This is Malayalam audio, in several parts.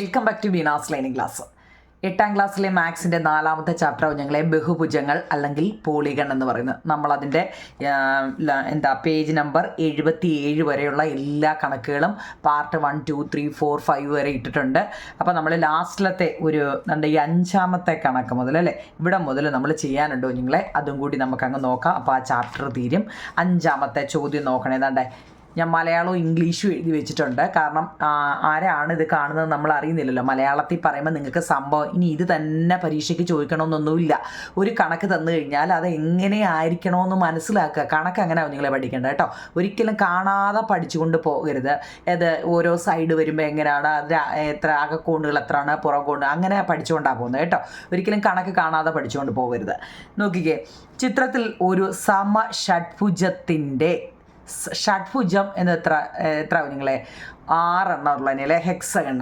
Welcome back to Beena's learning class. 8ാം ക്ലാസ്സിലെ മാത്സിൻ്റെ 4ാമത്തെ ചാപ്റ്റർ ഞങ്ങളെ ബഹുഭുജങ്ങൾ അല്ലെങ്കിൽ പോളിഗൺ എന്ന് പറയുന്നത്. നമ്മളതിൻ്റെ പേജ് നമ്പർ 77 വരെയുള്ള എല്ലാ കണക്കുകളും പാർട്ട് 1, 2, 3, 4, 5 വരെ ഇട്ടിട്ടുണ്ട്. അപ്പോൾ നമ്മൾ ലാസ്റ്റിലത്തെ ഈ 5ാമത്തെ കണക്ക് മുതൽ അല്ലേ, ഇവിടെ മുതൽ നമ്മൾ ചെയ്യാനുണ്ടോ നിങ്ങളെ, അതും കൂടി നമുക്കങ്ങ് നോക്കാം. അപ്പോൾ ആ ചാപ്റ്റർ തീരും. 5ാമത്തെ ചോദ്യം നോക്കണേ. ഏതാണ്ടേ ഞാൻ മലയാളവും ഇംഗ്ലീഷും എഴുതി വെച്ചിട്ടുണ്ട്. കാരണം ആരാണ് ഇത് കാണുന്നത് നമ്മൾ അറിയുന്നില്ലല്ലോ. മലയാളത്തിൽ പറയുമ്പോൾ നിങ്ങൾക്ക് സംഭവം ഇനി ഇത് തന്നെ പരീക്ഷയ്ക്ക് ചോദിക്കണമെന്നൊന്നുമില്ല. ഒരു കണക്ക് തന്നു കഴിഞ്ഞാൽ അത് എങ്ങനെ ആയിരിക്കണമെന്ന് മനസ്സിലാക്കുക. കണക്ക് അങ്ങനെ നിങ്ങളെ പഠിക്കേണ്ട കേട്ടോ. ഒരിക്കലും കാണാതെ പഠിച്ചുകൊണ്ട് പോകരുത്. അത് ഓരോ സൈഡ് വരുമ്പോൾ എങ്ങനെയാണ്, അത് എത്ര അകക്കോണുകൾ എത്രയാണ്, പുറം കോണ്, അങ്ങനെ പഠിച്ചുകൊണ്ടാണ് പോകുന്നത് കേട്ടോ. ഒരിക്കലും കണക്ക് കാണാതെ പഠിച്ചുകൊണ്ട് പോകരുത്. നോക്കിക്കേ, ചിത്രത്തിൽ ഒരു സമഷഡ്ഭുജത്തിൻ്റെ ഷഡ്ഭുജം എന്ന് എത്ര നിങ്ങളെ 6 എണ്ണം ഉള്ളതിനെ അല്ലേ, ഹെക്സഗൺ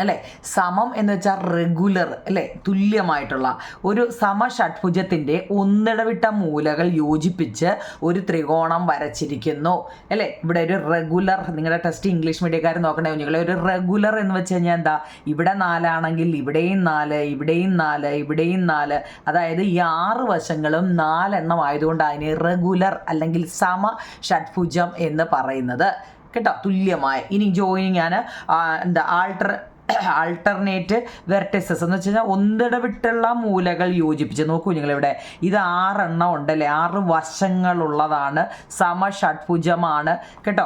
അല്ലേ. സമം എന്ന് വെച്ചാൽ റെഗുലർ അല്ലേ, തുല്യമായിട്ടുള്ള ഒരു സമഷഡ്ഭുജത്തിൻ്റെ ഒന്നിടവിട്ട മൂലകൾ യോജിപ്പിച്ച് ഒരു ത്രികോണം വരച്ചിരിക്കുന്നു അല്ലേ. ഇവിടെ ഒരു റെഗുലർ, നിങ്ങളുടെ ടെസ്റ്റ് ഇംഗ്ലീഷ് മീഡിയക്കാർ നോക്കണേ കുഞ്ഞുങ്ങളെ. ഒരു റെഗുലർ എന്ന് വെച്ച് കഴിഞ്ഞാൽ എന്താ, ഇവിടെ 4 ആണെങ്കിൽ ഇവിടെയും 4, ഇവിടെയും 4, ഇവിടെയും 4, അതായത് ഈ 6 വശങ്ങളും 4 എണ്ണം ആയതുകൊണ്ട് അതിന് റെഗുലർ അല്ലെങ്കിൽ സമഷഡ്ഭുജം എന്ന് പറയുന്നത് കേട്ടോ, തുല്യമായ. ഇനി ജോയിനിങ് ആണ് ആൾട്ടർനേറ്റ് വെർട്ടിസസ് എന്ന് വെച്ച് കഴിഞ്ഞാൽ ഒന്നിടവിട്ടുള്ള മൂലകൾ യോജിപ്പിച്ച്. നോക്കൂ നിങ്ങളിവിടെ ഇത് 6 എണ്ണം ഉണ്ടല്ലേ, 6 വശങ്ങളുള്ളതാണ്, സമഷഡ്ഭുജമാണ് കേട്ടോ.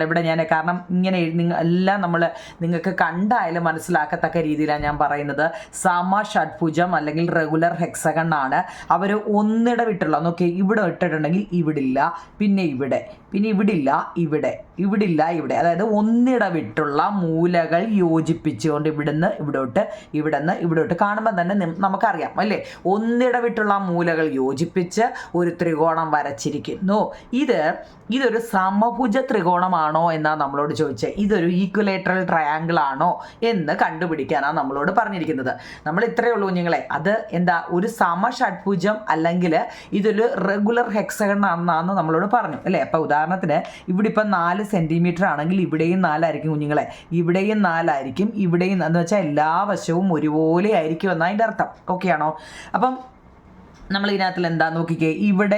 ഇവിടെ ഞാൻ കാരണം ഇങ്ങനെ എല്ലാം നിങ്ങൾക്ക് കണ്ടായാലും മനസ്സിലാക്കത്തക്ക രീതിയിലാണ് ഞാൻ പറയുന്നത്. സമഷഡ്ഭുജം അല്ലെങ്കിൽ റെഗുലർ ഹെക്സഗൺ ആണ്. അവർ ഒന്നിടവിട്ടുള്ള, നോക്കി ഇവിടെ ഇട്ടിട്ടുണ്ടെങ്കിൽ ഇവിടില്ല, പിന്നെ ഇവിടെ, പിന്നെ ഇവിടില്ല, ഇവിടില്ല, ഇവിടെ, അതായത് ഒന്നിടവിട്ടുള്ള മൂലകൾ യോജിപ്പിച്ചുകൊണ്ട് ഇവിടുന്ന് ഇവിടോട്ട്, ഇവിടുന്ന് ഇവിടോട്ട് കാണുമ്പോൾ തന്നെ നമുക്കറിയാം അല്ലേ, ഒന്നിടവിട്ടുള്ള മൂലകൾ യോജിപ്പിച്ച് ഒരു ത്രികോണം വരച്ചിരിക്കുന്നു. ഇതൊരു സമഭുജ ത്രികോണമാണോ എന്നാണ് നമ്മളോട് ചോദിച്ചത്. ഇതൊരു ഈക്വലേറ്ററൽ ട്രയാങ്കിൾ ആണോ എന്ന് കണ്ടുപിടിക്കാനാണ് നമ്മളോട് പറഞ്ഞിരിക്കുന്നത്. നമ്മൾ ഇത്രയേ ഉള്ളൂ കുഞ്ഞുങ്ങളെ. അത് എന്താ, ഒരു സമഷഡ്ഭുജം അല്ലെങ്കിൽ ഇതൊരു റെഗുലർ ഹെക്സഗൺ ആണെന്നാണ് നമ്മളോട് പറഞ്ഞു അല്ലേ. അപ്പോൾ ഉദാഹരണത്തിന് ഇവിടെ ഇപ്പം 4 സെൻറ്റിമീറ്റർ ആണെങ്കിൽ ഇവിടെയും 4 ആയിരിക്കും കുഞ്ഞുങ്ങളെ, ഇവിടെയും 4 ആയിരിക്കും, ഇവിടെയും എന്ന് വെച്ചാൽ എല്ലാ വശവും ഒരുപോലെ ആയിരിക്കും എന്നാണ് അതിൻ്റെ അർത്ഥം. ഓക്കെ ആണോ? അപ്പം നമ്മൾ ഇതിനകത്തിൽ എന്താ നോക്കിക്കേ, ഇവിടെ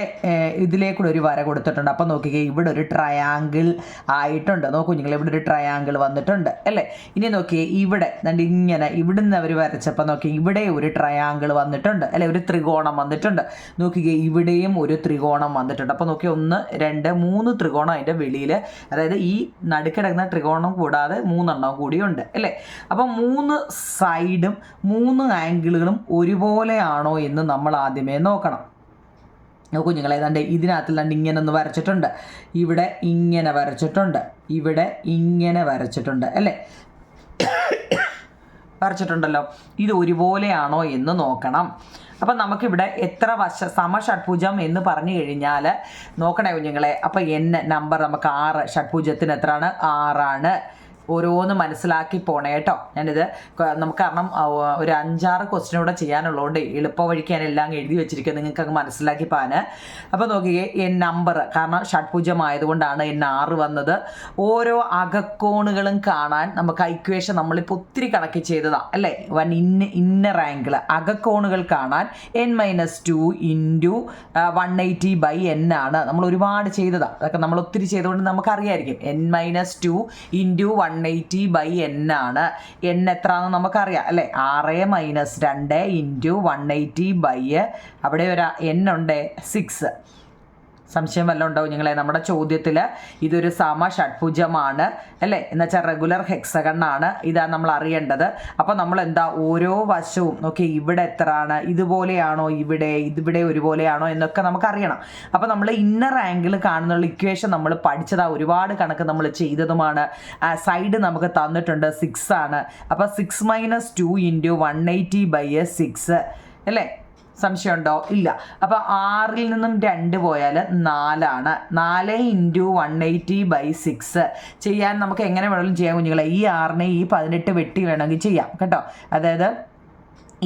ഇതിലേക്കൂടെ ഒരു വര കൊടുത്തിട്ടുണ്ട്. അപ്പം നോക്കിക്കേ, ഇവിടെ ഒരു ട്രയാങ്കിൾ ആയിട്ടുണ്ട്. നോക്കൂ നിങ്ങൾ, ഇവിടെ ഒരു ട്രയാങ്കിൾ വന്നിട്ടുണ്ട് അല്ലേ. ഇനി നോക്കിയേ, ഇവിടെ ഇങ്ങനെ ഇവിടുന്ന് അവർ വരച്ചപ്പോൾ നോക്കി ഇവിടെ ഒരു ട്രയാങ്കിൾ വന്നിട്ടുണ്ട് അല്ലെ, ഒരു ത്രികോണം വന്നിട്ടുണ്ട്. നോക്കിക്കേ, ഇവിടെയും ഒരു ത്രികോണം വന്നിട്ടുണ്ട്. അപ്പോൾ നോക്കി 1, 2, 3 ത്രികോണം അതിൻ്റെ വെളിയിൽ, അതായത് ഈ നടുക്കിടക്കുന്ന ത്രികോണം കൂടാതെ 3 എണ്ണം കൂടിയുണ്ട് അല്ലേ. അപ്പം 3 സൈഡും 3 ആംഗിളുകളും ഒരുപോലെയാണോ എന്ന് നമ്മൾ ആദ്യമേ നോക്കണം. കുഞ്ഞുങ്ങളെ ഇതിനകത്ത് ഇങ്ങനെ ഒന്ന് വരച്ചിട്ടുണ്ട്, ഇവിടെ ഇങ്ങനെ വരച്ചിട്ടുണ്ട്, ഇവിടെ ഇങ്ങനെ വരച്ചിട്ടുണ്ട് അല്ലേ, വരച്ചിട്ടുണ്ടല്ലോ. ഇത് ഒരുപോലെയാണോ എന്ന് നോക്കണം. അപ്പം നമുക്കിവിടെ എത്ര സമഷഡ്ഭുജം എന്ന് പറഞ്ഞു കഴിഞ്ഞാൽ നോക്കണേ കുഞ്ഞുങ്ങളെ. അപ്പം നമ്പർ നമുക്ക് 6, ഷഡ്ഭുജത്തിന് എത്രയാണ്, 6 ആണ്. ഓരോന്ന് മനസ്സിലാക്കി പോണേ കേട്ടോ. ഞാനിത് നമുക്ക് കാരണം ഒരു 5-6 ക്വസ്റ്റ്യൻ കൂടെ ചെയ്യാനുള്ളതുകൊണ്ട് എളുപ്പ വഴിക്ക് ഞാൻ എല്ലാം എഴുതി വെച്ചിരിക്കുക, നിങ്ങൾക്ക് അങ്ങ് മനസ്സിലാക്കി പോകാന്. അപ്പോൾ നോക്കിയേ, നമ്പർ കാരണം ഷഡ്ഭുജമായതുകൊണ്ടാണ് 6 വന്നത്. ഓരോ അകക്കോണുകളും കാണാൻ നമുക്ക് ഇക്വേഷൻ നമ്മളിപ്പോൾ ഒത്തിരി കണക്ക് ചെയ്തതാണ് അല്ലേ. ഇന്നർ ആംഗിൾ അകക്കോണുകൾ കാണാൻ n-2 ഇൻറ്റു 180/n ആണ്. നമ്മൾ ഒരുപാട് ചെയ്തതാണ്, അതൊക്കെ നമ്മൾ ഒത്തിരി ചെയ്തുകൊണ്ട് നമുക്കറിയായിരിക്കും. n-2 ഇൻറ്റു 180/n ആണ്. n എത്രയാണെന്ന് നമുക്കറിയാം അല്ലേ, 6 - 2 ഇൻറ്റു 180/, അവിടെ ഒരു n ഉണ്ട് 6. സംശയം വല്ലതും ഉണ്ടാവും നിങ്ങളെ. നമ്മുടെ ചോദ്യത്തിൽ ഇതൊരു സമഷഡ്ഭുജമാണ് അല്ലേ, എന്നുവെച്ചാൽ റെഗുലർ ഹെക്സഗൺ ആണ്. ഇതാണ് നമ്മൾ അറിയേണ്ടത്. അപ്പോൾ നമ്മൾ എന്താ, ഓരോ വശവും നോക്കി, ഇവിടെ എത്രയാണ്, ഇതുപോലെയാണോ, ഇവിടെ ഒരുപോലെയാണോ എന്നൊക്കെ നമുക്കറിയണം. അപ്പോൾ നമ്മൾ ഇന്നർ ആംഗിൾ കാണുന്നുള്ള ഇക്വേഷൻ നമ്മൾ പഠിച്ചതാ, ഒരുപാട് കണക്ക് നമ്മൾ ചെയ്തതുമാണ്. സൈഡ് നമുക്ക് തന്നിട്ടുണ്ട് 6 ആണ്. അപ്പോൾ 6 - 2 ഇൻറ്റു 180/6 അല്ലേ. സംശയമുണ്ടോ? ഇല്ല. അപ്പോൾ 6ൽ നിന്നും 2 പോയാൽ 4 ആണ്. 4 ഇൻറ്റു 180/6 ചെയ്യാൻ നമുക്ക് എങ്ങനെ വേണമെങ്കിലും ചെയ്യാം കുഞ്ഞുങ്ങളെ. ഈ 6നെ ഈ 18 വെട്ടി വേണമെങ്കിൽ ചെയ്യാം കേട്ടോ. അതായത്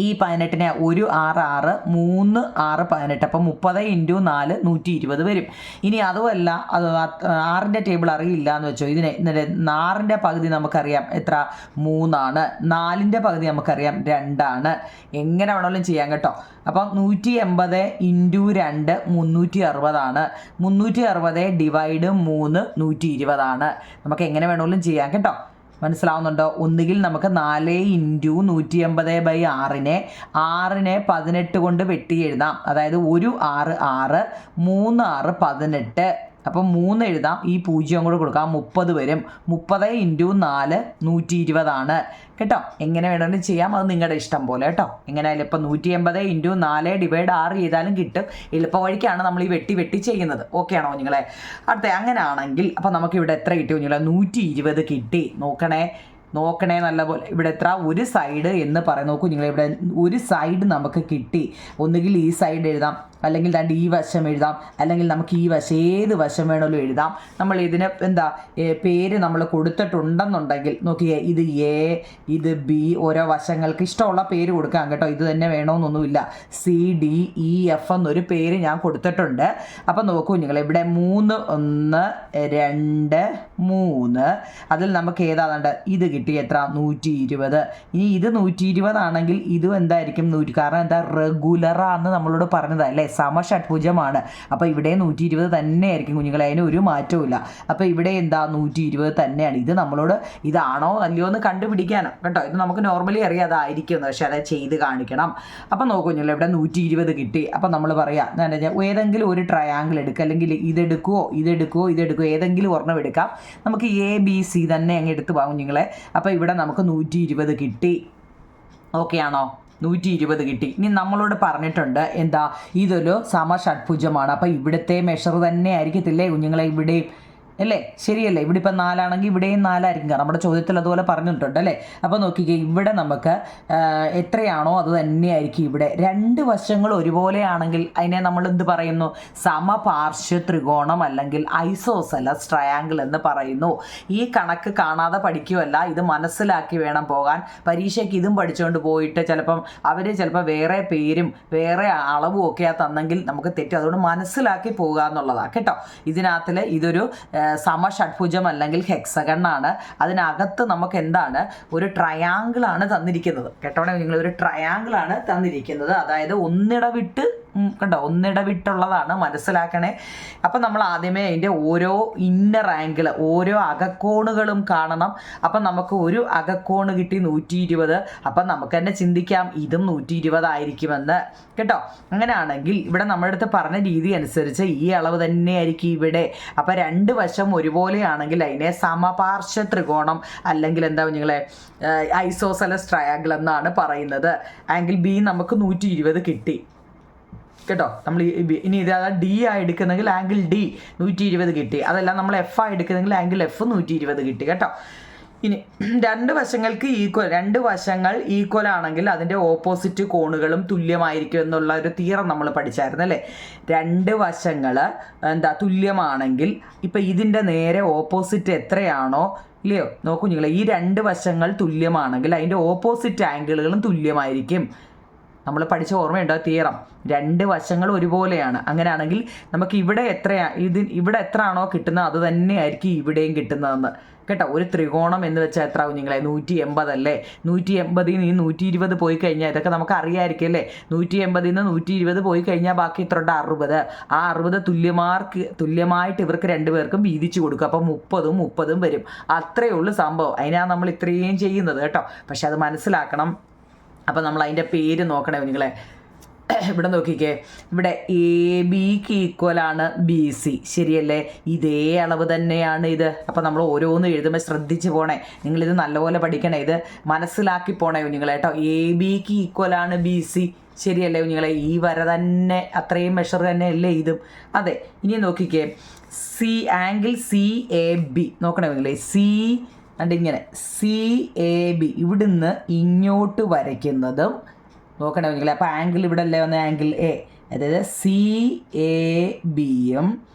ഈ 18നെ 1 6 6 3 6 18 അപ്പം 30 × 4 120 വരും. ഇനി അതുമല്ല അത് 6ൻ്റെ ടേബിൾ അറിയില്ല എന്ന് വെച്ചോ, ഇതിനെ 6ൻ്റെ പകുതി നമുക്കറിയാം എത്ര 3 ആണ്, 4ൻ്റെ പകുതി നമുക്കറിയാം 2 ആണ്. എങ്ങനെ വേണമെങ്കിലും ചെയ്യാം കേട്ടോ. അപ്പം 180 × 2 360 ആണ്. 360 ഡിവൈഡ് 3 120 ആണ്. നമുക്ക് എങ്ങനെ വേണമെങ്കിലും ചെയ്യാം കേട്ടോ. മനസ്സിലാവുന്നുണ്ടോ? ഒന്നുകിൽ നമുക്ക് 4 × 180/6നെ 18 കൊണ്ട് വെട്ടി എഴുതാം. അതായത് 1 6 6 3 6 18. അപ്പം 3 എഴുതാം, ഈ 0 കൂടെ കൊടുക്കാം, 30 വരും. 30 × 4 120 ആണ് കേട്ടോ. എങ്ങനെ വേണമെങ്കിലും ചെയ്യാം, അത് നിങ്ങളുടെ ഇഷ്ടം പോലെ കേട്ടോ. എങ്ങനെയായാലും ഇപ്പം 180 × 4 ഡിവൈഡ് 6 ചെയ്താലും കിട്ടും. എളുപ്പ വഴിക്കാണ് നമ്മൾ ഈ വെട്ടി ചെയ്യുന്നത്. ഓക്കെ ആണോ നിങ്ങളെ? അടുത്ത അങ്ങനെയാണെങ്കിൽ അപ്പം നമുക്കിവിടെ എത്ര കിട്ടി കുഞ്ഞുങ്ങളെ? 120 കിട്ടി. നോക്കണേ നല്ലപോലെ. ഇവിടെ എത്ര? ഒരു സൈഡ് എന്ന് പറയും. നോക്കൂ നിങ്ങൾ, ഇവിടെ ഒരു സൈഡ് നമുക്ക് കിട്ടി. ഒന്നുകിൽ ഈ സൈഡ് എഴുതാം, അല്ലെങ്കിൽ ഈ വശം എഴുതാം, അല്ലെങ്കിൽ നമുക്ക് ഈ വശം ഏത് വശം വേണമെങ്കിലും എഴുതാം. നമ്മൾ ഇതിന് പേര് നമ്മൾ കൊടുത്തിട്ടുണ്ടെന്നുണ്ടെങ്കിൽ നോക്കിയേ, ഇത് എ, ഇത് ബി, ഓരോ വശങ്ങൾക്ക് ഇഷ്ടമുള്ള പേര് കൊടുക്കാം കേട്ടോ. ഇത് തന്നെ വേണമെന്നൊന്നുമില്ല. CDEF എന്നൊരു പേര് ഞാൻ കൊടുത്തിട്ടുണ്ട്. അപ്പം നോക്കൂ നിങ്ങൾ, ഇവിടെ 3 1 2 3 അതിൽ നമുക്ക് ഏതാണ്ട് ഇത് കിട്ടി. എത്ര? 120. ഇനി ഇത് 120 ആണെങ്കിൽ ഇതും എന്തായിരിക്കും? 100. കാരണം എന്താ? റെഗുലറാന്ന് നമ്മളോട് പറഞ്ഞതല്ലേ, സമഷഡ്ഭുജമാണ്. അപ്പോൾ ഇവിടെ 120 തന്നെയായിരിക്കും കുഞ്ഞുങ്ങളെ, അതിന് ഒരു മാറ്റവും ഇല്ല. അപ്പോൾ ഇവിടെ എന്താ? 120 തന്നെയാണ്. ഇത് നമ്മളോട് ഇതാണോ അല്ലയോ എന്ന് കണ്ടുപിടിക്കാനാണ് കേട്ടോ. ഇത് നമുക്ക് നോർമലി അറിയാം അതായിരിക്കും, പക്ഷേ അത് ചെയ്ത് കാണിക്കണം. അപ്പം നോക്കൂ കുഞ്ഞുങ്ങളെ, ഇവിടെ 120 കിട്ടി. അപ്പം നമ്മൾ പറയാം ഏതെങ്കിലും ഒരു ട്രയാങ്കിൾ എടുക്കുക, അല്ലെങ്കിൽ ഇതെടുക്കുവോ ഏതെങ്കിലും ഒരെണ്ണം എടുക്കാം. നമുക്ക് ABC തന്നെ അങ്ങ് എടുത്ത് പോകാം കുഞ്ഞുങ്ങളെ. അപ്പോൾ ഇവിടെ നമുക്ക് 120 കിട്ടി. ഓക്കെ ആണോ? 120 കിട്ടി. ഇനി നമ്മളോട് പറഞ്ഞിട്ടുണ്ട് എന്താ? ഇതൊരു സമഷഡ്ഭുജമാണ്. അപ്പോൾ ഇവിടുത്തെ മെഷർ തന്നെ ആയിരിക്കത്തില്ലേ കുഞ്ഞുങ്ങളെ ഇവിടെയും, അല്ലേ? ശരിയല്ലേ? ഇവിടെ ഇപ്പം 4 ആണെങ്കിൽ ഇവിടെയും 4 ആയിരിക്കും. നമ്മുടെ ചോദ്യത്തിൽ അതുപോലെ പറഞ്ഞിട്ടുണ്ട് അല്ലേ? അപ്പോൾ നോക്കിക്കേ, ഇവിടെ നമുക്ക് എത്രയാണോ അത് തന്നെയായിരിക്കും ഇവിടെ. 2 വശങ്ങൾ ഒരുപോലെയാണെങ്കിൽ അതിനെ നമ്മൾ എന്ത് പറയുന്നു? സമപാർശ്വ ത്രികോണം അല്ലെങ്കിൽ ഐസോസെലസ് ട്രയാങ്കിൾ എന്ന് പറയുന്നു. ഈ കണക്ക് കാണാതെ പഠിക്കുമല്ല, ഇത് മനസ്സിലാക്കി വേണം പോകാൻ. പരീക്ഷയ്ക്ക് ഇതും പഠിച്ചുകൊണ്ട് പോയിട്ട് ചിലപ്പം അവർ വേറെ പേരും വേറെ അളവും ഒക്കെ തന്നെങ്കിൽ നമുക്ക് തെറ്റും. അതുകൊണ്ട് മനസ്സിലാക്കി പോകുക എന്നുള്ളതാണ് കേട്ടോ. ഇതിനകത്തിൽ ഇതൊരു സമഷഡ്ഭുജം അല്ലെങ്കിൽ ഹെക്സഗൺ ആണ്. അതിനകത്ത് നമുക്ക് എന്താണ്? ഒരു ട്രയാങ്കിൾ ആണ് തന്നിരിക്കുന്നത് കേട്ടോണേ നിങ്ങൾ, ഒരു ട്രയാങ്കിൾ ആണ് തന്നിരിക്കുന്നത്. അതായത് ഒന്നിടവിട്ടുള്ളതാണ്, മനസ്സിലാക്കണേ. അപ്പം നമ്മൾ ആദ്യമേ അതിൻ്റെ ഓരോ ഇന്നർ ആംഗിൾ, ഓരോ അകക്കോണുകളും കാണണം. അപ്പം നമുക്ക് ഒരു അകക്കോണ് കിട്ടി 120. അപ്പം നമുക്ക് തന്നെ ചിന്തിക്കാം ഇതും 120 ആയിരിക്കുമെന്ന് കേട്ടോ. അങ്ങനെയാണെങ്കിൽ ഇവിടെ നമ്മുടെ അടുത്ത് പറഞ്ഞ രീതി അനുസരിച്ച് ഈ അളവ് തന്നെയായിരിക്കും ഇവിടെ. അപ്പം 2 വശം ഒരുപോലെയാണെങ്കിൽ അതിനെ സമപാർശ്വ ത്രികോണം അല്ലെങ്കിൽ എന്താ നിങ്ങളെ ഐസോസെലസ് ട്രയാങ്കിൾ എന്നാണ് പറയുന്നത്. ആംഗിൾ B നമുക്ക് 120 കിട്ടി കേട്ടോ. നമ്മൾ ഇനി ഇത് D ആയി എടുക്കുന്നെങ്കിൽ ആംഗിൾ D 120 കിട്ടി. അതല്ല നമ്മൾ F ആയി എടുക്കുന്നെങ്കിൽ ആംഗിൾ F 120 കിട്ടി കേട്ടോ. ഇനി 2 വശങ്ങൾ ഈക്വൽ ആണെങ്കിൽ അതിൻ്റെ ഓപ്പോസിറ്റ് കോണുകളും തുല്യമായിരിക്കും എന്നുള്ള ഒരു തിയറം നമ്മൾ പഠിച്ചായിരുന്നു അല്ലേ? 2 വശങ്ങൾ തുല്യമാണെങ്കിൽ ഇപ്പം ഇതിൻ്റെ നേരെ ഓപ്പോസിറ്റ് എത്രയാണോ ഇല്ലയോ? നോക്കൂ നിങ്ങൾ, ഈ 2 വശങ്ങൾ തുല്യമാണെങ്കിൽ അതിൻ്റെ ഓപ്പോസിറ്റ് ആംഗിളുകളും തുല്യമായിരിക്കും. നമ്മൾ പഠിച്ച ഓർമ്മയുണ്ടോ തിയറം? 2 വശങ്ങൾ ഒരുപോലെയാണ്. അങ്ങനെയാണെങ്കിൽ നമുക്ക് ഇവിടെ എത്രയാണോ കിട്ടുന്നത് അത് തന്നെയായിരിക്കും ഇവിടെയും കിട്ടുന്നതെന്ന് കേട്ടോ. ഒരു ത്രികോണം എന്ന് വെച്ചാൽ എത്ര കുഞ്ഞുങ്ങളെ? 180 അല്ലേ? 180 നിന്ന് 120 പോയി കഴിഞ്ഞാൽ ഇതൊക്കെ നമുക്ക് അറിയാമായിരിക്കും അല്ലേ? 180 നിന്ന് 120 പോയി കഴിഞ്ഞാൽ ബാക്കി എത്ര ഉണ്ട്? 60. ആ 60 തുല്യമായിട്ട് ഇവർക്ക് 2 പേർക്കും വീതിച്ചു കൊടുക്കും. അപ്പം 30 വരും. അത്രയേ ഉള്ളൂ സംഭവം. അതിനാണ് നമ്മൾ ഇത്രയും ചെയ്യുന്നത് കേട്ടോ. പക്ഷെ അത് മനസ്സിലാക്കണം. അപ്പം നമ്മൾ അതിൻ്റെ പേര് നോക്കണേ നിങ്ങളെ. ഇവിടെ നോക്കിക്കേ, ഇവിടെ ABക്ക് ഈക്വലാണ് BC, ശരിയല്ലേ? ഇതേ അളവ് തന്നെയാണ് ഇത്. അപ്പം നമ്മൾ ഓരോന്നും എഴുതുമ്പോൾ ശ്രദ്ധിച്ച് പോണേ. നിങ്ങളിത് നല്ലപോലെ പഠിക്കണേ, ഇത് മനസ്സിലാക്കി പോണേ കുഞ്ഞുങ്ങളെ കേട്ടോ. ABക്ക് ഈക്വലാണ് BC, ശരിയല്ലേ കുഞ്ഞുങ്ങളെ? ഈ വര തന്നെ അത്രയും മെഷർ തന്നെ അല്ലേ ഇതും? അതെ. ഇനി നോക്കിക്കേ, ആംഗിൾ CAB നോക്കണേ കുഞ്ഞുങ്ങളെ. ഇങ്ങനെ CAB ഇവിടുന്ന് ഇങ്ങോട്ട് വരയ്ക്കുന്നതും നോക്കണേ കുഞ്ഞുങ്ങളെ. അപ്പോൾ ആംഗിൾ ഇവിടെ അല്ലേ വന്ന ആംഗിൾ A, അതായത് CABയും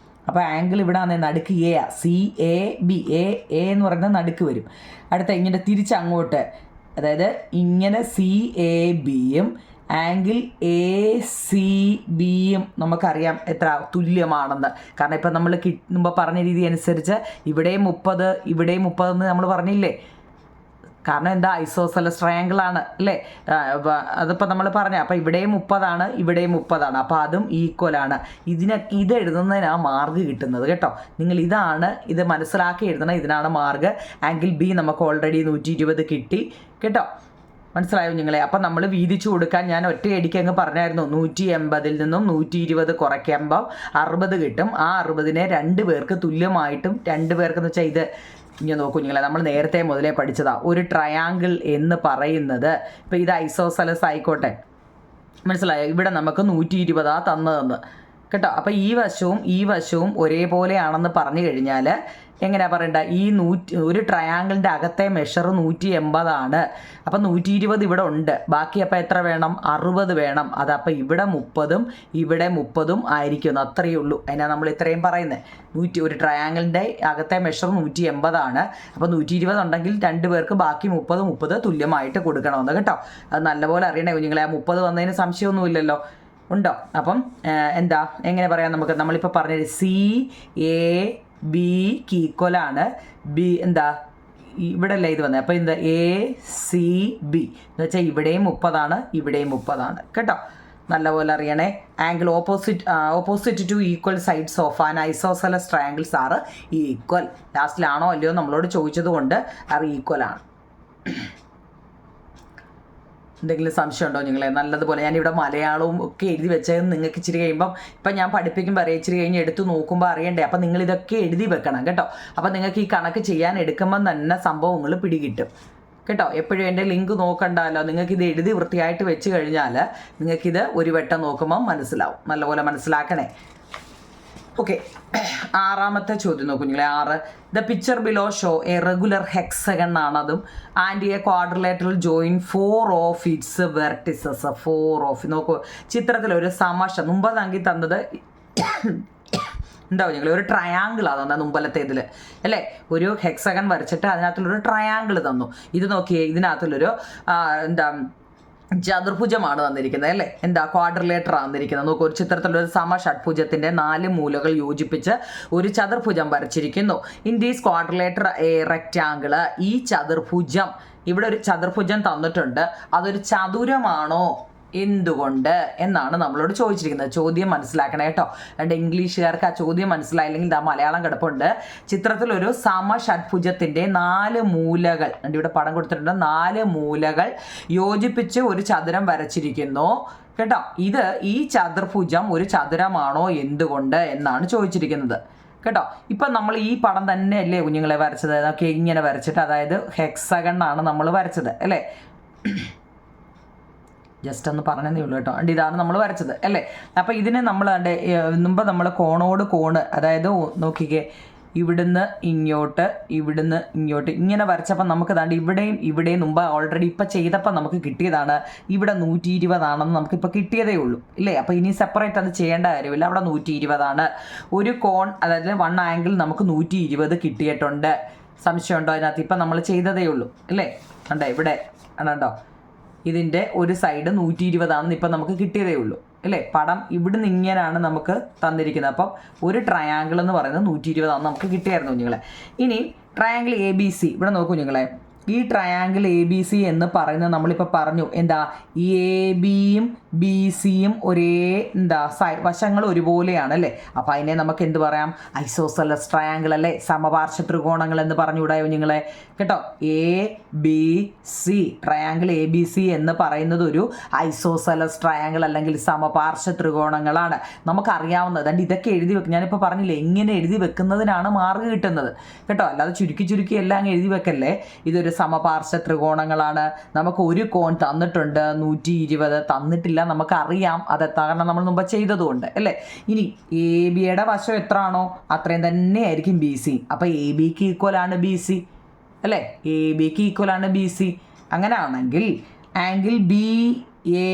അപ്പോൾ ആംഗിൾ ഇവിടെ വന്ന നടുക്ക് A CAB A എന്ന് പറയുന്നത് നടുക്ക് വരും. അടുത്ത ഇങ്ങനെ തിരിച്ചങ്ങോട്ട് അതായത് ഇങ്ങനെ സി എ ബിയും ആംഗിൾ എ സി ബിയും നമുക്കറിയാം എത്ര തുല്യമാണെന്ന്. കാരണം ഇപ്പം നമ്മൾ മുമ്പ് പറഞ്ഞ രീതി അനുസരിച്ച് ഇവിടെയും 30 ഇവിടെയും 30 എന്ന് നമ്മൾ പറഞ്ഞില്ലേ. കാരണം എന്താ, ഐസോസെലസ് ട്രയാങ്കിൾ ആണ് അല്ലേ. അതിപ്പോൾ നമ്മൾ പറഞ്ഞ അപ്പോൾ ഇവിടെയും 30 ഇവിടെയും 30 അപ്പോൾ അതും ഈക്വലാണ്. ഇത് എഴുതുന്നതിനാ മാർക്ക് കിട്ടുന്നത് കേട്ടോ. നിങ്ങൾ ഇത് മനസ്സിലാക്കി എഴുതണം. ഇതിനാണ് മാർക്ക്. ആംഗിൾ ബി നമുക്ക് ഓൾറെഡി 120 കിട്ടി കേട്ടോ. മനസ്സിലായോ നിങ്ങളെ? അപ്പം നമ്മൾ വീതിച്ചു കൊടുക്കാൻ ഞാൻ ഒറ്റയടിക്ക് അങ്ങ് പറഞ്ഞായിരുന്നു. 180 നിന്നും 120 കുറയ്ക്കുമ്പം 60 കിട്ടും. ആ 60നെ 2 പേർക്ക് തുല്യമായിട്ടും 2 പേർക്കെന്ന് വെച്ചാൽ ഇത് ഇങ്ങനെ നോക്കൂ നിങ്ങളെ, നമ്മൾ നേരത്തെ മുതലേ പഠിച്ചതാണ്. ഒരു ട്രയാങ്കിൾ എന്ന് പറയുന്നത് ഇപ്പോൾ ഇത് ഐസോസെലസ് ആയിക്കോട്ടെ, മനസ്സിലായോ? ഇവിടെ നമുക്ക് 120 തന്നതെന്ന് കേട്ടോ. അപ്പോൾ ഈ വശവും ഒരേപോലെയാണെന്ന് പറഞ്ഞു കഴിഞ്ഞാൽ എങ്ങനെയാണ് പറയണ്ട, ഒരു ട്രയാങ്കിളിൻ്റെ അകത്തെ മെഷർ 180 അപ്പം 120 ഇവിടെ ഉണ്ട്. ബാക്കി അപ്പോൾ എത്ര വേണം? 60 വേണം. അതപ്പോൾ ഇവിടെ 30 ഇവിടെ 30 ആയിരിക്കും. അത്രയേ ഉള്ളൂ. അതിനാണ് നമ്മൾ ഇത്രയും പറയുന്നത്. ഒരു ട്രയാങ്കിളിൻ്റെ അകത്തെ മെഷർ 180 അപ്പോൾ 120 ഉണ്ടെങ്കിൽ 2 പേർക്ക് ബാക്കി 30 തുല്യമായിട്ട് കൊടുക്കണമെന്ന് കേട്ടോ. അത് നല്ലപോലെ അറിയണേ കുഞ്ഞുങ്ങളെ. 30 വന്നതിന് സംശയമൊന്നുമില്ലല്ലോ, ഉണ്ടോ? അപ്പം എന്താ എങ്ങനെ പറയാം നമുക്ക്? നമ്മളിപ്പോൾ പറഞ്ഞത് സി എ ബിക്ക് ഈക്വലാണ്. ബി എന്താ ഇവിടെ അല്ലേ ഇത് വന്നത്. അപ്പോൾ എന്താ എ സി ബി എന്ന് വെച്ചാൽ ഇവിടെയും 30 ഇവിടെയും 30 കേട്ടോ. നല്ലപോലെ അറിയണേ. Angle opposite to equal sides of an isosceles triangles are equal. ലാസ്റ്റിലാണോ അല്ലയോ നമ്മളോട് ചോദിച്ചത് കൊണ്ട് അത് ഈക്വലാണ്. എന്തെങ്കിലും സംശയമുണ്ടോ നിങ്ങളെ? നല്ലതുപോലെ ഞാനിവിടെ മലയാളവും ഒക്കെ എഴുതി വെച്ചത് നിങ്ങൾക്ക് ഇച്ചിരി കഴിയുമ്പം ഇപ്പം ഞാൻ പഠിപ്പിക്കുമ്പോൾ അറിയാം, ഇച്ചിരി കഴിഞ്ഞ് എടുത്ത് നോക്കുമ്പോൾ അറിയണ്ടേ. അപ്പം നിങ്ങളിതൊക്കെ എഴുതി വെക്കണം കേട്ടോ. അപ്പം നിങ്ങൾക്ക് ഈ കണക്ക് ചെയ്യാൻ എടുക്കുമ്പം തന്നെ സംഭവങ്ങൾ പിടികിട്ടും കേട്ടോ. എപ്പോഴും എൻ്റെ ലിങ്ക് നോക്കണ്ടല്ലോ. നിങ്ങൾക്കിത് എഴുതി വൃത്തിയായിട്ട് വെച്ച് കഴിഞ്ഞാൽ നിങ്ങൾക്കിത് ഒരു വട്ടം നോക്കുമ്പം മനസ്സിലാവും. നല്ലപോലെ മനസ്സിലാക്കണേ. ഓക്കെ, 6ാമത്തെ ചോദ്യം നോക്കൂ നിങ്ങളെ. 6 the picture below show a regular hexagon ആണതും and a quadrilateral join 4 of its vertices. 4 of നോക്കൂ, ചിത്രത്തിലൊരു മുമ്പ് താങ്കി തന്നത് ഉണ്ടാവും നിങ്ങൾ ഒരു ട്രയാങ്കിളാണ് തന്നത് മുമ്പലത്തേതിൽ അല്ലേ. ഒരു ഹെക്സഗൺ വരച്ചിട്ട് അതിനകത്തുള്ളൊരു ട്രയാങ്കിൾ തന്നു. ഇത് നോക്കിയേ, ഇതിനകത്തുള്ളൊരു എന്താ ചതുർഭുജമാണ് തന്നിരിക്കുന്നത് അല്ലേ. എന്താ ക്വാഡ്രിലേറ്റർ തന്നിരിക്കുന്നത്. നോക്കൂ, ഒരു ചിത്രത്തിലൊരു സമഷഡ്ഭുജത്തിന്റെ 4 മൂലകൾ യോജിപ്പിച്ച് ഒരു ചതുർഭുജം വരച്ചിരിക്കുന്നു. In these quadrilateral a rectangle. ഈ ചതുർഭുജം, ഇവിടെ ഒരു ചതുർഭുജം തന്നിട്ടുണ്ട്. അതൊരു ചതുരമാണോ, എന്തുകൊണ്ട് എന്നാണ് നമ്മളോട് ചോദിച്ചിരിക്കുന്നത്. ചോദ്യം മനസ്സിലാക്കണം കേട്ടോ. രണ്ട് ഇംഗ്ലീഷുകാർക്ക് ആ ചോദ്യം മനസ്സിലായില്ലെങ്കിൽ ഇതാ മലയാളം കിടപ്പുണ്ട്. ചിത്രത്തിലൊരു സമഷഡ്ഭുജത്തിൻ്റെ 4 മൂലകൾ, ഇവിടെ പടം കൊടുത്തിട്ടുണ്ട്, 4 മൂലകൾ യോജിപ്പിച്ച് ഒരു ചതുരം വരച്ചിരിക്കുന്നു കേട്ടോ. ഈ ചതുർഭുജം ഒരു ചതുരമാണോ, എന്തുകൊണ്ട് എന്നാണ് ചോദിച്ചിരിക്കുന്നത് കേട്ടോ. ഇപ്പം നമ്മൾ ഈ പടം തന്നെയല്ലേ കുഞ്ഞുങ്ങളെ വരച്ചത്? അതൊക്കെ ഇങ്ങനെ വരച്ചിട്ട്, അതായത് ഹെക്സഗൺ ആണ് നമ്മൾ വരച്ചത് അല്ലേ. ജസ്റ്റ് ഒന്ന് പറഞ്ഞതേ ഉള്ളൂ കേട്ടോ. അതുകൊണ്ട് ഇതാണ് നമ്മൾ വരച്ചത് അല്ലേ. അപ്പോൾ ഇതിന് നമ്മൾ മുമ്പ് നമ്മൾ കോണോട് കോണ്, അതായത് നോക്കിക്കേ, ഇവിടുന്ന് ഇങ്ങോട്ട് ഇങ്ങനെ വരച്ചപ്പോൾ നമുക്ക് ദാണ്ട് ഇവിടെയും മുമ്പ് ഓൾറെഡി ഇപ്പം ചെയ്തപ്പോൾ നമുക്ക് കിട്ടിയതാണ്. ഇവിടെ 120 നമുക്കിപ്പോൾ കിട്ടിയതേ ഉള്ളൂ ഇല്ലേ. അപ്പോൾ ഇനി സെപ്പറേറ്റ് അത് ചെയ്യേണ്ട കാര്യമില്ല. അവിടെ 120 ഒരു കോൺ, അതായത് 1 ആംഗിൾ നമുക്ക് 120 കിട്ടിയിട്ടുണ്ട്. സംശയമുണ്ടോ അതിനകത്ത്? ഇപ്പം നമ്മൾ ചെയ്തതേ ഉള്ളൂ അല്ലേ. കണ്ടോ, ഇവിടെ കണ്ടോ, ഇതിൻ്റെ ഒരു സൈഡ് 120 ഇപ്പം നമുക്ക് കിട്ടിയതേ ഉള്ളൂ അല്ലേ. പടം ഇവിടുന്ന് ഇങ്ങനെയാണ് നമുക്ക് തന്നിരിക്കുന്നത്. അപ്പം ഒരു ട്രയാങ്കിൾ എന്ന് പറയുന്നത് 120 നമുക്ക് കിട്ടിയായിരുന്നു കുഞ്ഞുങ്ങളെ. ഇനി ട്രയാങ്കിൾ എ ബി സി, ഇവിടെ നോക്കൂ കുഞ്ഞുങ്ങളെ. ഈ ട്രയാങ്കിൾ എ ബി സി എന്ന് പറയുന്നത് നമ്മളിപ്പോൾ പറഞ്ഞു എന്താ, ഈ എ ബിയും ബി സിയും ഒരേ വശങ്ങൾ ഒരുപോലെയാണ് അല്ലേ. അപ്പോൾ അതിനെ നമുക്ക് എന്ത് പറയാം? ഐസോസെലസ് ട്രയാങ്കിൾ അല്ലേ, സമപാർശ്വ ത്രികോണങ്ങൾ എന്ന് പറഞ്ഞുകൂടായോ നിങ്ങളെ കേട്ടോ. A B C, triangle A B C എന്ന് പറയുന്നത് ഒരു ഐസോസെലസ് ട്രയാങ്കിൾ അല്ലെങ്കിൽ സമപാർശ്വ ത്രികോണങ്ങളാണ്. നമുക്കറിയാവുന്നത്. അതുകൊണ്ട് ഇതൊക്കെ എഴുതി വെക്കും. ഞാനിപ്പോൾ പറഞ്ഞില്ലേ, ഇങ്ങനെ എഴുതി വെക്കുന്നതിനാണ് മാർക്ക് കിട്ടുന്നത് കേട്ടോ. അല്ലാതെ ചുരുക്കി എല്ലാം എഴുതി വെക്കല്ലേ. ഇതൊരു സമപാർശ്വ ത്രികോണങ്ങളാണ്. നമുക്ക് ഒരു കോൺ തന്നിട്ടുണ്ട് 120, തന്നിട്ടില്ല നമുക്കറിയാം. കാരണം നമ്മൾ മുമ്പ് ചെയ്തതുകൊണ്ട് അല്ലേ. ഇനി എ ബിയുടെ വശം എത്ര ആണോ അത്രയും തന്നെ ആയിരിക്കും ബി സി. അപ്പോൾ എ ബിക്ക് ഈക്വലാണ് ബി സി അല്ലേ. എ ബിക്ക് ഈക്വലാണ് ബി സി. അങ്ങനെയാണെങ്കിൽ ആംഗിൾ ബി എ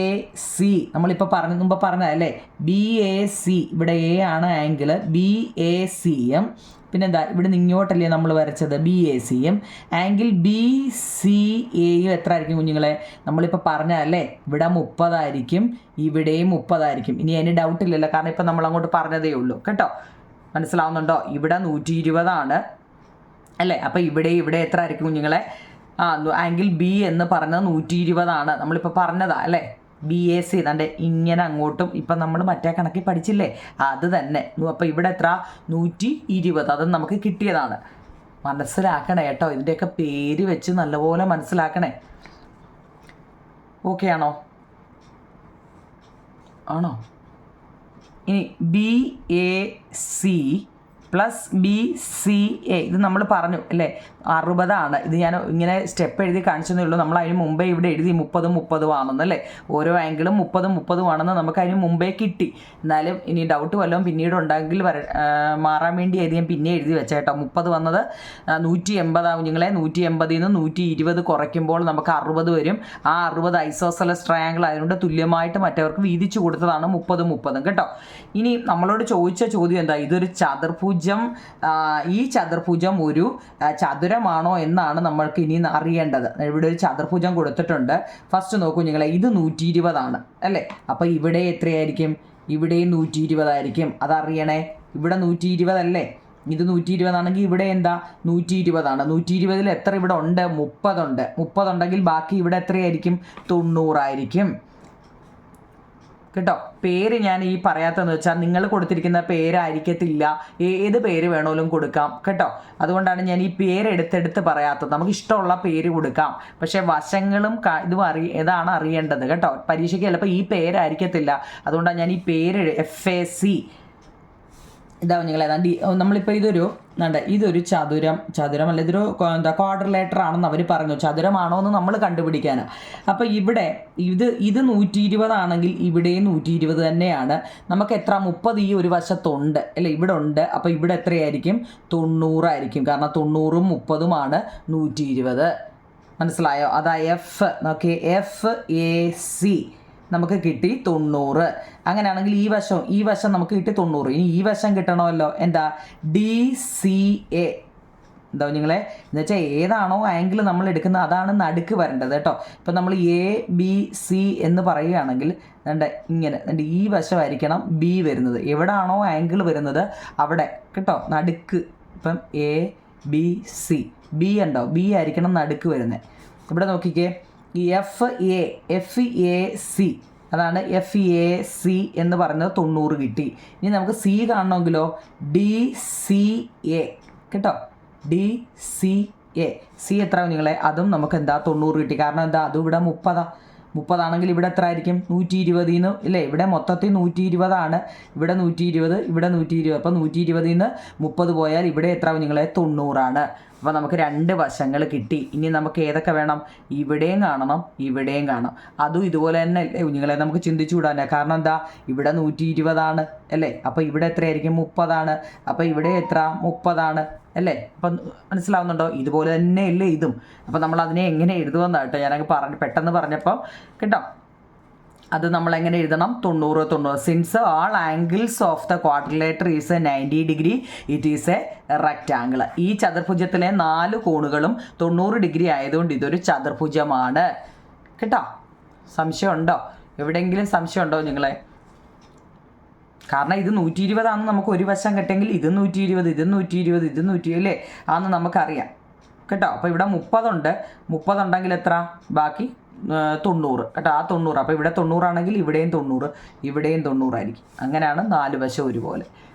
സി നമ്മളിപ്പോൾ മുമ്പ് പറഞ്ഞതല്ലേ, ബി എ സി, ഇവിടെ എ ആണ് ആംഗിൾ, ബി എ സിയും പിന്നെന്താ ഇവിടെ നിന്ന് ഇങ്ങോട്ടല്ലേ നമ്മൾ വരച്ചത് BACയും ആംഗിൾ BCAയും എത്ര ആയിരിക്കും കുഞ്ഞുങ്ങളെ? നമ്മളിപ്പോൾ പറഞ്ഞതല്ലേ ഇവിടെ 30 ആയിരിക്കും, ഇവിടെയും 30 ആയിരിക്കും. ഇനി അതിന് ഡൗട്ട് ഇല്ലല്ലോ, കാരണം ഇപ്പം നമ്മൾ അങ്ങോട്ട് പറഞ്ഞതേ ഉള്ളൂ കേട്ടോ. മനസ്സിലാവുന്നുണ്ടോ? ഇവിടെ 120 അല്ലേ? അപ്പോൾ ഇവിടെ എത്ര ആയിരിക്കും കുഞ്ഞുങ്ങളെ? ആംഗിൾ B എന്ന് പറഞ്ഞത് 120 നമ്മളിപ്പോൾ പറഞ്ഞതാ അല്ലേ? BAC തൻ്റെ ഇങ്ങനെ അങ്ങോട്ടും ഇപ്പം നമ്മൾ മറ്റേ കണക്കിൽ പഠിച്ചില്ലേ, അത് തന്നെ. അപ്പോൾ ഇവിടെ എത്ര? 120. അത് നമുക്ക് കിട്ടിയതാണ്. മനസ്സിലാക്കണേ കേട്ടോ, ഇതിൻ്റെയൊക്കെ പേര് വെച്ച് നല്ലപോലെ മനസ്സിലാക്കണേ. ഓക്കെ ആണോ? ഇനി BAC പ്ലസ് BCA ഇത് നമ്മൾ പറഞ്ഞു അല്ലേ, 60. ഇത് ഞാൻ ഇങ്ങനെ സ്റ്റെപ്പ് എഴുതി കാണിച്ചതേ ഉള്ളൂ. നമ്മൾ അതിന് മുമ്പേ ഇവിടെ എഴുതി 30 ആണെന്നല്ലേ, ഓരോ ആംഗിളും 30 ആണെന്ന് നമുക്ക് അതിന് മുമ്പേ കിട്ടി. എന്നാലും ഇനി ഡൗട്ട് വല്ലതും പിന്നീട് ഉണ്ടെങ്കിൽ മാറാൻ വേണ്ടി ഞാൻ പിന്നെ എഴുതി വെച്ചേട്ടോ. 30 വന്നത് 180 കുഞ്ഞുങ്ങളെ. 180 നിന്ന് 120 കുറയ്ക്കുമ്പോൾ നമുക്ക് 60 വരും. ആ 60 ഐസോസെലസ് ട്രയാങ്കിൾ ആയതുകൊണ്ട് തുല്യമായിട്ട് മറ്റവർക്ക് വീതിച്ചു കൊടുത്തതാണ് 30 കേട്ടോ. ഇനി നമ്മളോട് ചോദിച്ച ചോദ്യം എന്താ? ഇതൊരു ചതുർഭുജം, ഈ ചതുർഭുജം ഒരു ചതുരമാണോ എന്നാണ് നമ്മൾക്ക് ഇനി അറിയേണ്ടത്. ഇവിടെ ഒരു ചതുർഭുജം കൊടുത്തിട്ടുണ്ട്. ഫസ്റ്റ് നോക്കൂ നിങ്ങളെ, ഇത് 120 അല്ലേ? അപ്പോൾ ഇവിടെ എത്രയായിരിക്കും? ഇവിടെയും 120 ആയിരിക്കും. അതറിയണേ. ഇവിടെ 120 അല്ലേ? ഇത് 120 ആണെങ്കിൽ ഇവിടെ എന്താ? 120 120 എത്ര ഇവിടെ ഉണ്ട്? 30 ഉണ്ടെങ്കിൽ ബാക്കി ഇവിടെ എത്രയായിരിക്കും? 90 ആയിരിക്കും കേട്ടോ. പേര് ഞാൻ ഈ പറയാത്തതെന്ന് വെച്ചാൽ നിങ്ങൾ കൊടുത്തിരിക്കുന്ന പേരായിരിക്കത്തില്ല, ഏത് പേര് വേണമെങ്കിലും കൊടുക്കാം കേട്ടോ. അതുകൊണ്ടാണ് ഞാൻ ഈ പേര് എടുത്തെടുത്ത് പറയാത്തത്. നമുക്ക് ഇഷ്ടമുള്ള പേര് കൊടുക്കാം, പക്ഷേ വശങ്ങളും ഇതും ഇതാണ് അറിയേണ്ടത് കേട്ടോ. പരീക്ഷയ്ക്ക് ചിലപ്പോൾ ഈ പേരായിരിക്കത്തില്ല, അതുകൊണ്ടാണ് ഞാൻ ഈ പേര് FAC ഇതാ നിങ്ങൾ ഏതാണ്ട് നമ്മളിപ്പോൾ ഇതൊരു ചതുരമല്ല, ഇതൊരു ക്വാഡ്രിലേറ്റർ ആണെന്ന് അവർ പറഞ്ഞു. ചതുരമാണോ എന്ന് നമ്മൾ കണ്ടുപിടിക്കാനാണ്. അപ്പോൾ ഇവിടെ ഇത് 120 ആണെങ്കിൽ ഇവിടെയും 120 തന്നെയാണ്. നമുക്ക് എത്ര? 30 ഈ ഒരു വശത്തുണ്ട് അല്ലേ? ഇവിടെ ഉണ്ട്. അപ്പോൾ ഇവിടെ എത്രയായിരിക്കും? 90 ആയിരിക്കും. കാരണം 90ഉം 30ഉമാണ് 120. മനസ്സിലായോ? അതാ നോക്കിയേ, FAC നമുക്ക് കിട്ടി 90. അങ്ങനെയാണെങ്കിൽ ഈ വശം നമുക്ക് കിട്ടി 90. ഇനി ഈ വശം കിട്ടണമല്ലോ. എന്താ? DCA. എന്താ നിങ്ങളെ എന്ന് വെച്ചാൽ ഏതാണോ ആംഗിൾ നമ്മൾ എടുക്കുന്നത് അതാണ് നടുക്ക് വരേണ്ടത് കേട്ടോ. ഇപ്പം നമ്മൾ ABC എന്ന് പറയുകയാണെങ്കിൽ ഇങ്ങനെ ഈ വശമായിരിക്കണം B വരുന്നത്. എവിടാണോ ആംഗിൾ വരുന്നത് അവിടെ കേട്ടോ, നടുക്ക്. ഇപ്പം ABC, B ഉണ്ടോ? B ആയിരിക്കണം നടുക്ക് വരുന്നത്. ഇവിടെ നോക്കിക്കേ, ഈ FAC അതാണ് FAC എന്ന് പറയുന്നത് 90 കിട്ടി. ഇനി നമുക്ക് C കാണണമെങ്കിലോ DCA കേട്ടോ. DCA C എത്ര നിങ്ങളെ? അതും നമുക്ക് എന്താ? 90 കിട്ടി. കാരണം എന്താ? അതും ഇവിടെ 30 ആണെങ്കിൽ ഇവിടെ എത്ര ആയിരിക്കും? 120 ഇല്ലേ? ഇവിടെ മൊത്തത്തിൽ 120 ഇവിടെ 120, ഇവിടെ 120. അപ്പോൾ 120 30 പോയാൽ ഇവിടെ എത്ര നിങ്ങളെ? 90. അപ്പോൾ നമുക്ക് 2 വശങ്ങൾ കിട്ടി. ഇനി നമുക്ക് ഏതൊക്കെ വേണം? ഇവിടെയും കാണണം, ഇവിടെയും കാണണം. അതും ഇതുപോലെ തന്നെ അല്ലേ കുഞ്ഞുങ്ങളെ? നമുക്ക് ചിന്തിച്ചു വിടാനാണ്. കാരണം എന്താ? ഇവിടെ 120 അല്ലേ? അപ്പോൾ ഇവിടെ എത്രയായിരിക്കും? 30. അപ്പോൾ ഇവിടെ എത്ര? 30 അല്ലേ? അപ്പം മനസ്സിലാവുന്നുണ്ടോ? ഇതുപോലെ തന്നെ അല്ലേ ഇതും? അപ്പോൾ നമ്മൾ അതിനെ എങ്ങനെ എഴുതുമെന്നാണ് കേട്ടോ ഞാനങ്ങ് പെട്ടെന്ന് പറഞ്ഞപ്പോൾ കേട്ടോ. അത് നമ്മൾ എങ്ങനെ എഴുതണം? 90. Since all angles of the quadrilateral is 90 degree, it is A rectangle. ഈ ചതുർഭുജത്തിലെ 4 കോണുകളും 90 ഡിഗ്രി ആയതുകൊണ്ട് ഇതൊരു ചതുർഭുജമാണ് കേട്ടോ. സംശയമുണ്ടോ? എവിടെയെങ്കിലും സംശയമുണ്ടോ നിങ്ങളെ? കാരണം ഇത് 120 നമുക്ക് ഒരു വശം കിട്ടെങ്കിൽ ഇത് 120, ഇത് 120, ഇത് 120 അല്ലേ ആണെന്ന് നമുക്കറിയാം കേട്ടോ. അപ്പോൾ ഇവിടെ 30 ഉണ്ടെങ്കിൽ എത്ര? ബാക്കി 90 കേട്ടോ. ആ 90. അപ്പോൾ ഇവിടെ 90 ആണെങ്കിൽ ഇവിടെയും 90, ഇവിടെയും 90 ആയിരിക്കും. അങ്ങനെയാണ് 4 വശം ഒരുപോലെ.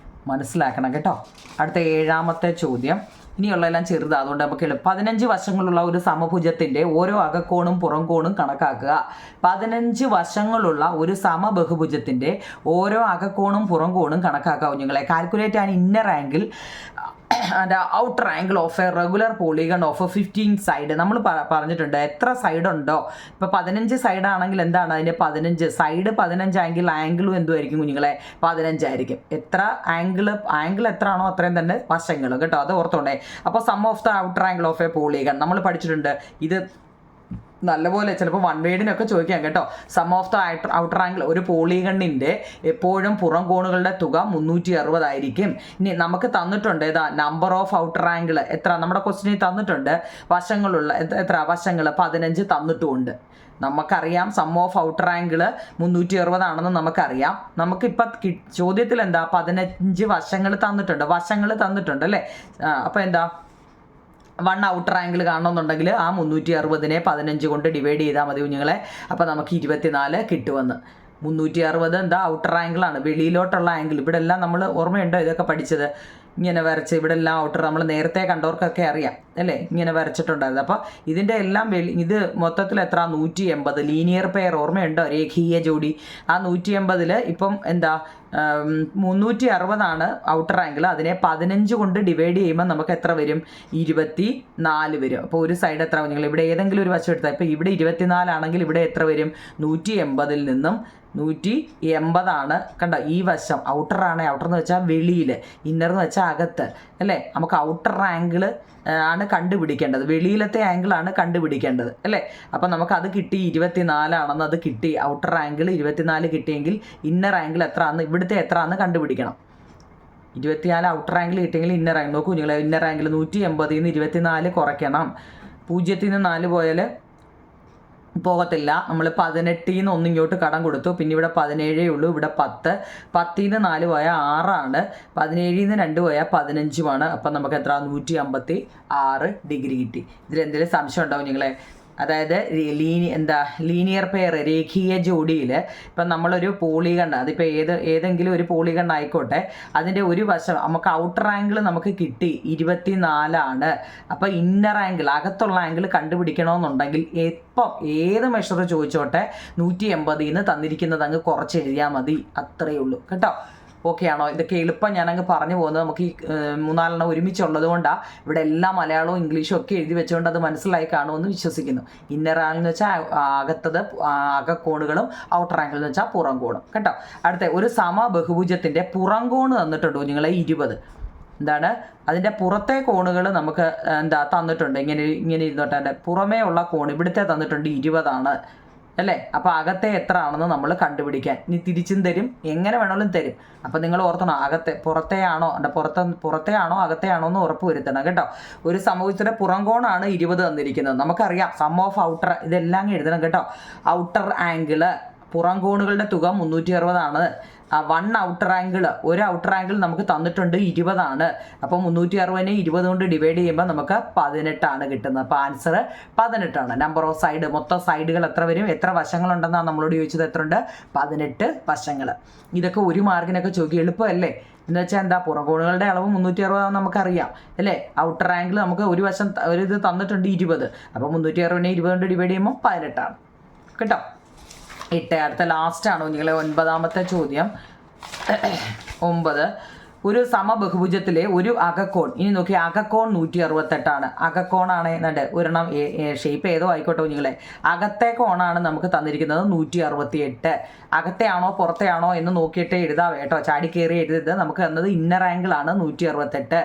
മനസ്സിലാക്കണം കേട്ടോ. അടുത്ത 7ാമത്തെ ചോദ്യം. ഇനിയുള്ളതെല്ലാം ചെറുതാണ്, അതുകൊണ്ട് നമുക്ക് 15 വശങ്ങളുള്ള ഒരു സമഭുജത്തിൻ്റെ ഓരോ അകക്കോണും പുറം കോണും കണക്കാക്കുക. 15 വശങ്ങളുള്ള ഒരു സമബഹുഭുജത്തിൻ്റെ ഓരോ അകക്കോണും പുറം കോണും കണക്കാക്കുക കുഞ്ഞുങ്ങളെ. Calculate an inner angle and outer angle of A regular polygon of 15 side. നമ്മൾ പറഞ്ഞിട്ടുണ്ട് എത്ര സൈഡ് ഉണ്ടോ. ഇപ്പോൾ 15 സൈഡ് ആണെങ്കിൽ എന്താണ് അതിൻ്റെ 15 സൈഡ്? 15 ആംഗിളും എന്തുമായിരിക്കും കുഞ്ഞുങ്ങളെ? 15 ആയിരിക്കും. എത്ര ആംഗിൾ എത്ര ആണോ അത്രയും തന്നെ വശങ്ങൾ കേട്ടോ. അത് ഓർത്തോണ്ടേ. അപ്പോൾ sum of the outer angle of a polygon നമ്മൾ പഠിച്ചിട്ടുണ്ട്. ഇത് നല്ലപോലെ ചിലപ്പോൾ വൺ വേഡിനൊക്കെ ചോദിക്കാം കേട്ടോ. Sum of the outer angle, ഒരു പോളിഗണിൻ്റെ എപ്പോഴും പുറം കോണുകളുടെ തുക 360 ആയിരിക്കും. ഇനി നമുക്ക് തന്നിട്ടുണ്ട് ഏതാ നമ്പർ ഓഫ് ഔട്ടർ ആംഗിൾ എത്ര, നമ്മുടെ ക്വസ്റ്റിനിൽ തന്നിട്ടുണ്ട് വശങ്ങളുള്ള എത്ര വശങ്ങൾ 15 തന്നിട്ടുമുണ്ട്. നമുക്കറിയാം സം ഓഫ് ഔട്ടർ ആംഗിൾ 360 ആണെന്ന് നമുക്കറിയാം. നമുക്കിപ്പോൾ ചോദ്യത്തിൽ എന്താ 15 വശങ്ങൾ തന്നിട്ടുണ്ട് അല്ലേ. അപ്പോൾ എന്താ വൺ ഔട്ടർ ആംഗിൾ കാണണമെന്നുണ്ടെങ്കിൽ ആ 360നെ 15 കൊണ്ട് ഡിവൈഡ് ചെയ്താൽ മതി കുഞ്ഞുങ്ങളെ. അപ്പോൾ നമുക്ക് 24 കിട്ടുമെന്ന്. 360 എന്താ ഔട്ടർ ആംഗിളാണ്, വെളിയിലോട്ടുള്ള ആംഗിൾ. ഇവിടെ എല്ലാം നമ്മൾ ഓർമ്മയുണ്ടോ ഇതൊക്കെ പഠിച്ചത്? ഇങ്ങനെ വരച്ച് ഇവിടെ എല്ലാം ഔട്ടർ നമ്മൾ നേരത്തെ കണ്ടവർക്കൊക്കെ അറിയാം അല്ലേ, ഇങ്ങനെ വരച്ചിട്ടുണ്ടായിരുന്നു. അപ്പോൾ ഇതിൻ്റെ എല്ലാം ഇത് മൊത്തത്തിൽ എത്ര 180 ലീനിയർ പെയർ ഓർമ്മയുണ്ടോ, രേഖീയ ജോഡി. ആ 180 ഇപ്പം എന്താ 360 ഔട്ടർ ആംഗിൾ. അതിനെ 15 കൊണ്ട് ഡിവൈഡ് ചെയ്യുമ്പോൾ നമുക്ക് എത്ര വരും? 24 വരും. അപ്പോൾ ഒരു സൈഡ് എത്ര നിങ്ങൾ ഇവിടെ ഏതെങ്കിലും ഒരു വശം എടുത്താൽ, ഇപ്പോൾ ഇവിടെ 24 ആണെങ്കിൽ ഇവിടെ എത്ര വരും? 180 നിന്നും 180 കണ്ടോ. ഈ വശം ഔട്ടറാണ്, ഔട്ടർ എന്ന് വെച്ചാൽ വെളിയിൽ, ഇന്നർ എന്ന് വെച്ചാൽ അകത്ത് അല്ലേ. നമുക്ക് ഔട്ടർ ആംഗിൾ ആണ് കണ്ടുപിടിക്കേണ്ടത്, വെളിയിലത്തെ ആംഗിളാണ് കണ്ടുപിടിക്കേണ്ടത് അല്ലേ. അപ്പം നമുക്കത് കിട്ടി 24 ആണെന്ന് അത് കിട്ടി. ഔട്ടർ ആംഗിൾ 24 കിട്ടിയെങ്കിൽ ഇന്നർ ആംഗിൾ എത്ര ആണെന്ന് ഇവിടുത്തെ എത്ര ആണെന്ന് കണ്ടുപിടിക്കണം. 24 ഔട്ടർ ആംഗിൾ കിട്ടിയെങ്കിൽ ഇന്നർ ആംഗിൾ നോക്കൂ നിങ്ങൾ. ഇന്നർ ആംഗിൾ 180 നിന്ന് 24 കുറയ്ക്കണം. 0 നിന്ന് 4 പോയാൽ പോകത്തില്ല. നമ്മൾ 18 നിന്ന് 1 ഇങ്ങോട്ട് കടം കൊടുത്തു. പിന്നെ ഇവിടെ 17 ഉള്ളൂ, ഇവിടെ 10. 10 നിന്ന് 4 പോയാൽ 6 17 നിന്ന് 2 പോയാൽ 15 അപ്പം നമുക്ക് എത്ര 156 ഡിഗ്രി കിട്ടി. ഇതിലെന്തെങ്കിലും സംശയം ഉണ്ടാവും നിങ്ങളെ? അതായത് ലീനിയർ പെയർ, രേഖീയ ജോഡിയിൽ ഇപ്പം നമ്മളൊരു പോളിഗൺ, അതിപ്പോൾ ഏതെങ്കിലും ഒരു പോളിഗൺ ആയിക്കോട്ടെ, അതിൻ്റെ ഒരു വശം നമുക്ക് ഔട്ടർ ആംഗിൾ നമുക്ക് കിട്ടി 24. അപ്പോൾ ഇന്നർ ആംഗിൾ, അകത്തുള്ള ആംഗിൾ കണ്ടുപിടിക്കണമെന്നുണ്ടെങ്കിൽ ഏത് മെഷർ ചോദിച്ചോട്ടെ 180 നിന്ന് തന്നിരിക്കുന്നത് അങ്ങ് കുറച്ച് എഴുതിയാൽ മതി. അത്രയേ ഉള്ളൂ കേട്ടോ. ഓക്കെ ആണോ? ഇതൊക്കെ എളുപ്പം ഞാനങ്ങ് പറഞ്ഞു പോകുന്നത്. നമുക്ക് ഈ 3-4 ഒരുമിച്ചുള്ളത് കൊണ്ടാണ് ഇവിടെ എല്ലാം മലയാളവും ഇംഗ്ലീഷും ഒക്കെ എഴുതി വെച്ചുകൊണ്ട് അത് മനസ്സിലായി കാണുമെന്ന് വിശ്വസിക്കുന്നു. ഇന്നർ ആംഗിൾ എന്ന് വെച്ചാൽ അകത്തത് അകക്കോണുകളും ഔട്ടർ ആംഗിൾ എന്ന് വെച്ചാൽ പുറം കോണും കേട്ടോ. അടുത്ത ഒരു സമബഹുഭുജത്തിൻ്റെ പുറം കോണ് തന്നിട്ടുണ്ടോ നിങ്ങളെ 20. എന്താണ് അതിൻ്റെ പുറത്തെ കോണുകൾ നമുക്ക് തന്നിട്ടുണ്ട്. ഇങ്ങനെ ഇരുന്നോട്ടെ, പുറമേ ഉള്ള കോൺ ഇവിടുത്തെ തന്നിട്ടുണ്ട് 20 അല്ലേ. അപ്പോൾ അകത്തെ എത്ര ആണെന്ന് നമ്മൾ കണ്ടുപിടിക്കാൻ ഇനി തിരിച്ചും തരും, എങ്ങനെ വേണമെങ്കിലും തരും. അപ്പോൾ നിങ്ങൾ ഓർത്തണം, പുറത്തെയാണോ അകത്തെയാണോ എന്ന് ഉറപ്പ് വരുത്തണം കേട്ടോ. ഒരു സമഭുജത്തിൻ്റെ പുറം കോണാണ് 20 തന്നിരിക്കുന്നത്. നമുക്കറിയാം സം ഓഫ് ഔട്ടർ, ഇതെല്ലാം എഴുതണം കേട്ടോ. ഔട്ടർ ആംഗിള്, പുറം കോണുകളുടെ തുക 360. വൺ ഔട്ടർ ആംഗിൾ, ഒരു ഔട്ടർ ആംഗിൾ നമുക്ക് തന്നിട്ടുണ്ട് 20. അപ്പോൾ 360നെ 20 കൊണ്ട് ഡിവൈഡ് ചെയ്യുമ്പോൾ നമുക്ക് 18 കിട്ടുന്നത്. അപ്പോൾ ആൻസർ 18. നമ്പർ ഓഫ് സൈഡ്, മൊത്തം സൈഡുകൾ എത്ര വരും, എത്ര വശങ്ങളുണ്ടെന്നാണ് നമ്മളോട് ചോദിച്ചത്. എത്ര ഉണ്ട്? 18 വശങ്ങൾ. ഇതൊക്കെ ഒരു മാർക്കിനൊക്കെ ചോദിക്കും, എളുപ്പമല്ലേ? എന്ന് വെച്ചാൽ എന്താ, പുറകോണുകളുടെ അളവ് 360 നമുക്കറിയാം അല്ലേ. ഔട്ടർ ആംഗിൾ നമുക്ക് ഒരു വശം ഇത് തന്നിട്ടുണ്ട് 20. അപ്പോൾ 360നെ 20 കൊണ്ട് ഡിവൈഡ് ചെയ്യുമ്പോൾ 18 കേട്ടോ. അടുത്ത ലാസ്റ്റാണോ നിങ്ങളെ 9ാമത്തെ ചോദ്യം. 9 ഒരു സമബഹുഭുജത്തിലെ ഒരു അകക്കോൺ. ഇനി നോക്കി, അകക്കോൺ 168. അകക്കോണാണ് എന്നിട്ട് ഒരെണ്ണം ഷേപ്പ് ഏതോ ആയിക്കോട്ടെ നിങ്ങളെ. അകത്തെ കോണാണ് നമുക്ക് തന്നിരിക്കുന്നത് 168. അകത്തെ ആണോ പുറത്തെ ആണോ എന്ന് നോക്കിയിട്ടേ എഴുതാവേ കേട്ടോ. ചാടി കയറി എഴുതരുത്. നമുക്ക് തന്നത് ഇന്നർ ആംഗിളാണ് 168.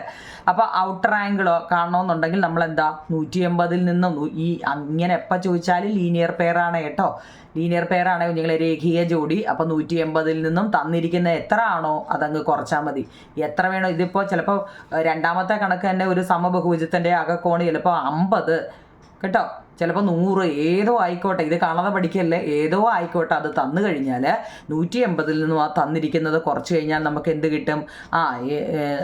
അപ്പോൾ ഔട്ടർ ആംഗിളോ കാണണമെന്നുണ്ടെങ്കിൽ നമ്മൾ എന്താ 180 നിന്നും ഇങ്ങനെ എപ്പോൾ ചോദിച്ചാലും ലീനിയർ പെയറാണ് കേട്ടോ. ലീനിയർ പെയറാണ് നിങ്ങളെ രേഖീയ ജോഡി. അപ്പോൾ 180 നിന്നും തന്നിരിക്കുന്ന എത്ര ആണോ അതങ്ങ് കുറച്ചാൽ മതി. എത്ര വേണോ, ഇതിപ്പോൾ ചിലപ്പോൾ രണ്ടാമത്തെ കണക്ക് തന്നെ ഒരു സമബഹുഭുജത്തിൻ്റെ അകക്കോണ് ചിലപ്പോൾ 50 കേട്ടോ, ചിലപ്പോൾ 100, ഏതോ ആയിക്കോട്ടെ. ഇത് കാണാതെ പഠിക്കല്ലേ, ഏതോ ആയിക്കോട്ടെ. അത് തന്നു കഴിഞ്ഞാൽ 180 നിന്നും ആ തന്നിരിക്കുന്നത് കുറച്ച് കഴിഞ്ഞാൽ നമുക്ക് എന്ത് കിട്ടും?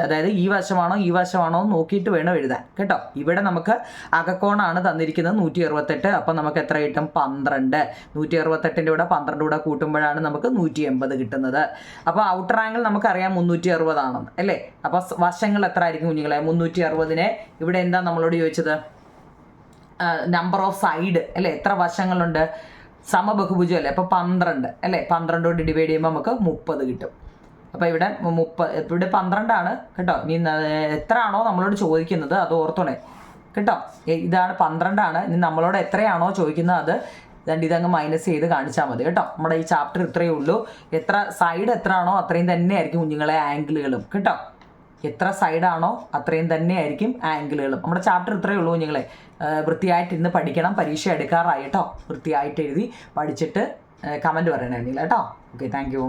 അതായത് ഈ വശമാണോ നോക്കിയിട്ട് വേണം എഴുതാൻ കേട്ടോ. ഇവിടെ നമുക്ക് അകക്കോണാണ് തന്നിരിക്കുന്നത് 168. അപ്പം നമുക്ക് എത്ര കിട്ടും? 12. 168ൻ്റെ കൂടെ 12 കൂടെ കൂട്ടുമ്പോഴാണ് നമുക്ക് 180 കിട്ടുന്നത്. അപ്പോൾ ഔട്ടർ ആംഗിൾ നമുക്കറിയാം 360 ആണെന്ന് അല്ലേ. അപ്പോൾ വശങ്ങൾ എത്ര ആയിരിക്കും കുഞ്ഞുങ്ങളെ? 360നെ ഇവിടെ എന്താ നമ്മളോട് ചോദിച്ചത്? നമ്പർ ഓഫ് സൈഡ് അല്ലേ, എത്ര വശങ്ങളുണ്ട്? സമബഹുഭുജം അല്ലേ, അപ്പോൾ 12 അല്ലേ. 12 കൊണ്ട് ഡിവൈഡ് ചെയ്യുമ്പോൾ നമുക്ക് 30 കിട്ടും. അപ്പോൾ ഇവിടെ 12 കേട്ടോ. ഇനി എത്ര ആണോ നമ്മളോട് ചോദിക്കുന്നത് അത് ഓർത്തോണേ കേട്ടോ. ഇതാണ് 12. ഇനി നമ്മളോട് എത്രയാണോ ചോദിക്കുന്നത് അത് ഇതങ്ങ് മൈനസ് ചെയ്ത് കാണിച്ചാൽ മതി കേട്ടോ. നമ്മുടെ ഈ ചാപ്റ്റർ ഇത്രയേ ഉള്ളൂ. എത്ര സൈഡ് എത്ര ആണോ അത്രയും തന്നെ ആയിരിക്കും കുഞ്ഞുങ്ങളെ ആംഗിളുകളും കേട്ടോ. എത്ര സൈഡാണോ അത്രയും തന്നെ ആയിരിക്കും ആംഗിളുകളും. നമ്മുടെ ചാപ്റ്റർ ഇത്രയേ ഉള്ളൂ കുഞ്ഞുങ്ങളെ. വൃത്തിയായിട്ട് ഇന്ന് പഠിക്കണം. പരീക്ഷ എടുക്കാറായി കേട്ടോ. വൃത്തിയായിട്ട് എഴുതി പഠിച്ചിട്ട് കമൻറ്റ് പറയണേ കേട്ടോ. Okay, thank you.